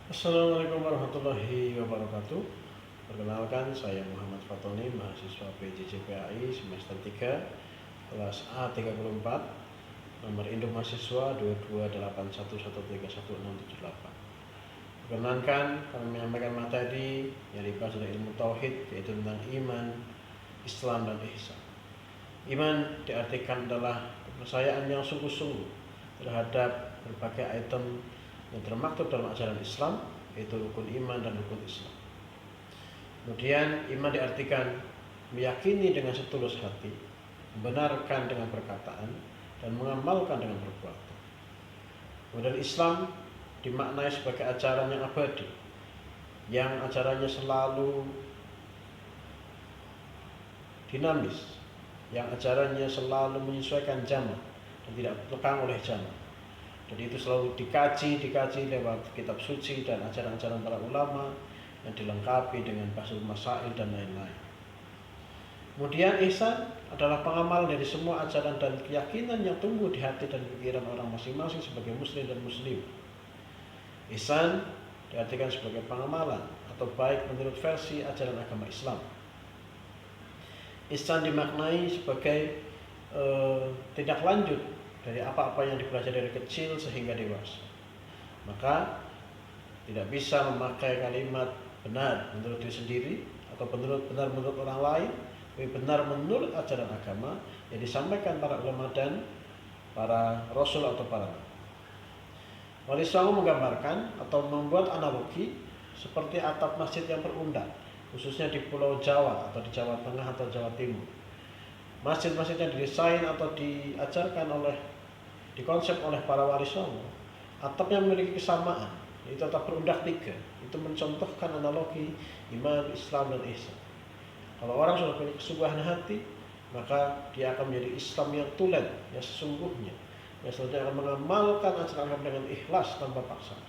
Assalamualaikum warahmatullahi wabarakatuh. Perkenalkan, saya Muhammad Fatoni, mahasiswa PJJPAI semester 3, kelas A34, nomor induk mahasiswa 22811313678. Perkenalkan, kami menyampaikan materi yang dibahas adalah ilmu tauhid, yaitu tentang iman, Islam, dan ihsan. Iman diartikan adalah kepercayaan yang sungguh-sungguh terhadap berbagai item yang termaktub dalam ajaran Islam, yaitu rukun iman dan rukun Islam. Kemudian iman diartikan meyakini dengan setulus hati, membenarkan dengan perkataan, dan mengamalkan dengan perbuatan. Kemudian Islam dimaknai sebagai ajaran yang abadi, yang ajarannya selalu dinamis, yang ajarannya selalu menyesuaikan zaman dan tidak lekang oleh zaman. Jadi itu selalu dikaji lewat kitab suci dan ajaran-ajaran para ulama yang dilengkapi dengan bahasul masail dan lain-lain. Kemudian ihsan adalah pengamal dari semua ajaran dan keyakinan yang tumbuh di hati dan pikiran orang masing-masing sebagai muslim dan muslim. Ihsan diartikan sebagai pengamalan atau baik menurut versi ajaran agama Islam. Ihsan dimaknai sebagai tindak lanjut dari apa-apa yang dipelajari dari kecil sehingga dewasa. Maka tidak bisa memakai kalimat benar menurut diri sendiri atau benar menurut orang lain, tapi benar menurut ajaran agama yang disampaikan para ulama dan para rasul atau para nabi. Wali Songo menggambarkan atau membuat analogi seperti atap masjid yang berundak, khususnya di Pulau Jawa atau di Jawa Tengah atau Jawa Timur. Masjid-masjid yang didesain atau dikonsep oleh para wali songo, atapnya memiliki kesamaan, yaitu atap berundak 3. Itu mencontohkan analogi iman, Islam, dan ihsan. Kalau orang sudah punya kesungguhan hati, maka dia akan menjadi Islam yang tulen, yang sesungguhnya, yang selanjutnya akan mengamalkan ajaran agama dengan ikhlas tanpa paksaan.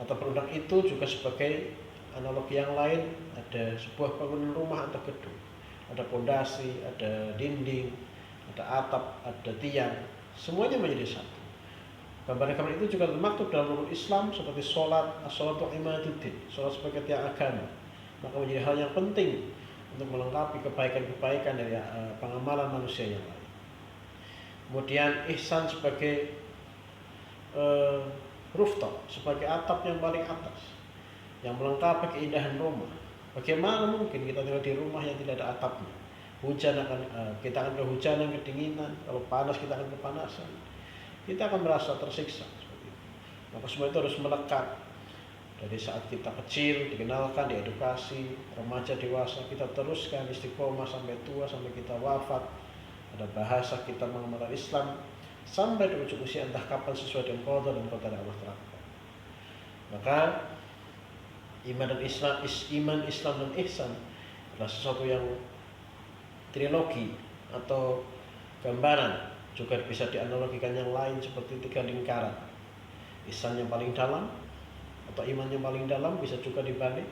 Atap berundak itu juga sebagai analogi yang lain, ada sebuah bangunan rumah atau gedung. Ada pondasi, ada dinding, ada atap, ada tiang, semuanya menjadi satu. Gambar-gambar itu juga termaktub dalam rukun Islam seperti sholat, as-sholatu imaduddin, sholat sebagai tiang agama. Maka menjadi hal yang penting untuk melengkapi kebaikan-kebaikan dari pengamalan manusia yang lain. Kemudian ihsan sebagai rooftop, sebagai atap yang paling atas, yang melengkapi keindahan rumah. Bagaimana mungkin kita tinggal di rumah yang tidak ada atapnya? Kita akan kehujanan, kedinginan. Kalau panas kita akan kepanasan. Kita akan merasa tersiksa seperti itu. Maka semua itu harus melekat dari saat kita kecil, dikenalkan, diedukasi, remaja, dewasa, kita teruskan istiqomah sampai tua, sampai kita wafat. Ada bahasa kita mengamalkan Islam sampai di ujung usia, entah kapan sesuai dengan qada dan qadar Allah terapkan. Maka iman, Islam, dan ihsan adalah sesuatu yang trilogi atau gambaran. Juga bisa dianalogikan yang lain seperti 3 lingkaran. Ihsan yang paling dalam atau iman yang paling dalam bisa juga dibalik.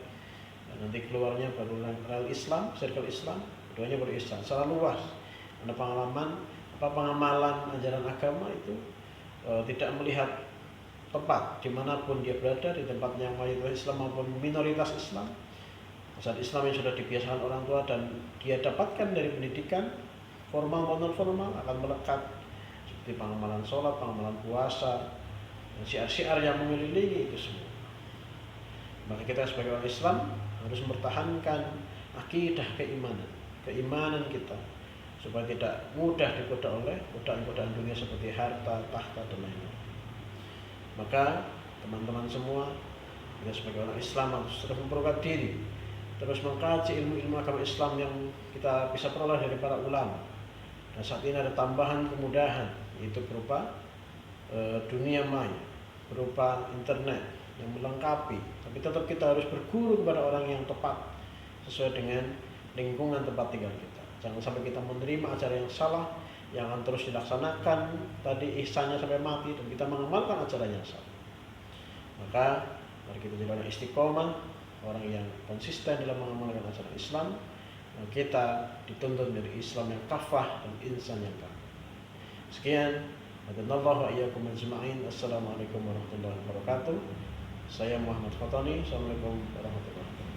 Dan nanti keluarnya baru rel Islam, circle Islam, keduanya baru ihsan. Secara luas, ada pengamalan ajaran agama itu tidak melihat tempat dimanapun dia berada, di tempat yang mayoritas Islam maupun minoritas Islam. Saat Islam yang sudah dibiasakan orang tua dan dia dapatkan dari pendidikan formal maupun non formal akan melekat seperti pengamalan sholat, pengamalan puasa, dan syiar-syiar yang mengelilingi itu semua. Maka kita sebagai orang Islam harus mempertahankan akidah keimanan kita supaya tidak mudah digoda oleh godaan-godaan dunia seperti harta, tahta, dan lain-lain. Maka teman-teman semua, kita sebagai orang Islam harus terus memperkuat diri, terus mengkaji ilmu-ilmu agama Islam yang kita bisa peroleh dari para ulama. Dan saat ini ada tambahan kemudahan, yaitu berupa dunia maya, berupa internet yang melengkapi. Tapi tetap kita harus berguru kepada orang yang tepat sesuai dengan lingkungan tempat tinggal kita. Jangan sampai kita menerima ajaran yang salah yang akan terus dilaksanakan tadi ihsannya sampai mati dan kita mengamalkan ajaran yang salah. Maka mari kita jadi orang istiqomah, orang yang konsisten dalam mengamalkan ajaran Islam. Dan kita dituntut dari Islam yang kafah dan insan yang kafah. Sekian, Assalamualaikum warahmatullahi wabarakatuh. Saya Muhammad Fatani. Assalamualaikum warahmatullahi wabarakatuh.